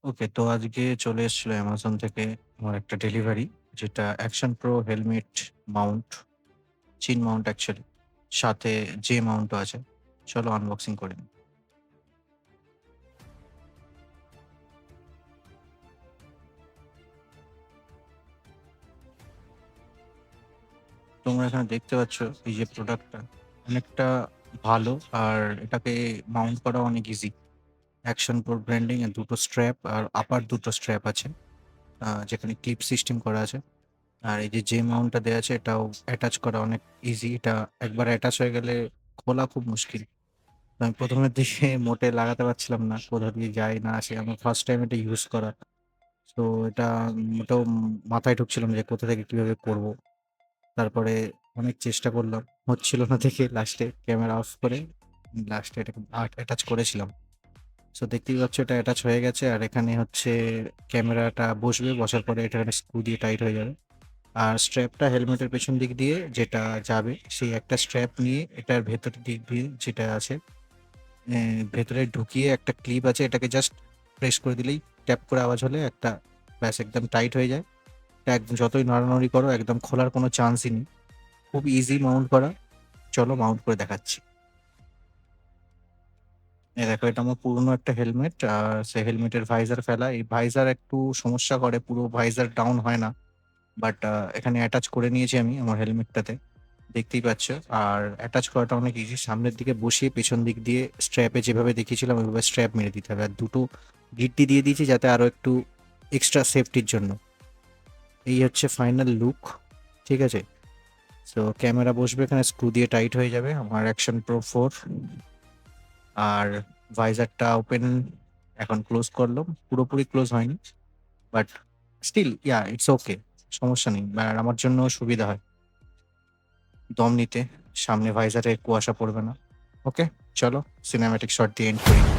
ওকে, তো আজকে চলে এসেছিল Amazon থেকে আমার একটা ডেলিভারি, যেটা অ্যাকশন প্রো হেলমেট মাউন্ট, চিন মাউন্ট অ্যাকচুয়ালি। সাথে জে মাউন্টও আছে। চলো আনবক্সিং করে নিই। তোমরা এখানে দেখতে পাচ্ছ এই যে প্রোডাক্টটা অনেকটা ভালো, আর এটাকে মাউন্ট করা অনেক ইজি। অ্যাকশন প্রো ব্র্যান্ডিং এর দুটো স্ট্র্যাপ আর আপার দুটো স্ট্র্যাপ আছে, যেখানে ক্লিপ সিস্টেম করা আছে। আর এই যে মাউন্টটা দেওয়া আছে এটাও অ্যাটাচ করা অনেক ইজি। এটা একবার অ্যাটাচ হয়ে গেলে খোলা খুব মুশকিল। তো আমি ১ম এর দিকে মোটে লাগাতে পারছিলাম না। কোথা দিয়ে যায় না আসে। আমার ফার্স্ট টাইম এটা ইউজ করা। তো এটা মোটেও মাথায় ঢুকছিল না যে কোথা থেকে কিভাবে করব। তারপরে অনেক চেষ্টা করলাম। হচ্ছিল না দেখে লাস্টে ক্যামেরা অফ করে লাস্টে এটাকে অ্যাটাচ করেছিলাম। সো দেখতেই পাচ্ছ এটা অ্যাটাচ হয়ে গেছে, আর এখানে হচ্ছে ক্যামেরাটা বসবে। বসার পরে এটা এখানে স্ক্রু দিয়ে টাইট হয়ে যাবে। আর স্ট্র্যাপটা হেলমেটের পেছন দিক দিয়ে যেটা যাবে, সেই একটা স্ট্র্যাপ নিয়ে এটার ভেতরের দিক দিয়ে যেটা আছে ভেতরে ঢুকিয়ে একটা ক্লিপ আছে, এটাকে জাস্ট প্রেস করে দিলেই ট্যাপ করে আওয়াজ হলে একটা ব্যাস একদম টাইট হয়ে যায়। এটা একদম যতই নড়ানড়ি করো একদম খোলার কোনো চান্সই নেই। খুব ইজি মাউন্ট করা। চলো মাউন্ট করে দেখাচ্ছি। এই দেখো, এটা আমার পুরনো একটা হেলমেট। আর সেই হেলমেটের ভাইজার ফেলা। এই ভাইজার একটু সমস্যা করে, পুরো ভাইজার ডাউন হয় না। বাট এখানে অ্যাটাচ করে নিয়েছি আমি আমার হেলমেটটাতে। দেখতেই পাচ্ছ। আর অ্যাটাচ করাটা অনেক ইজি। সামনের দিকে বসিয়ে পেছন দিক দিয়ে স্ট্র্যাপে যেভাবে দেখিয়েছিলাম ওইভাবে স্ট্র্যাপ মেরে দিতে হবে। আর দুটো গিট্টি দিয়ে দিয়েছি যাতে আরো একটু এক্সট্রা সেফটির জন্য। এই হচ্ছে ফাইনাল লুক। ঠিক আছে? সো ক্যামেরা বসবে এখানে, স্ক্রু দিয়ে টাইট হয়ে যাবে আমার অ্যাকশন প্রো 4। আর ভাইজারটা ওপেন এখন ক্লোজ করলাম। পুরোপুরি ক্লোজ হয়নি। But still it's okay. সমস্যা নেই। আর আমার জন্য সুবিধা হয় দম নিতে। সামনে ভাইজারে কুয়াশা পড়বে না। ওকে, চলো সিনেম্যাটিক শট দিয়ে এন্ড করি।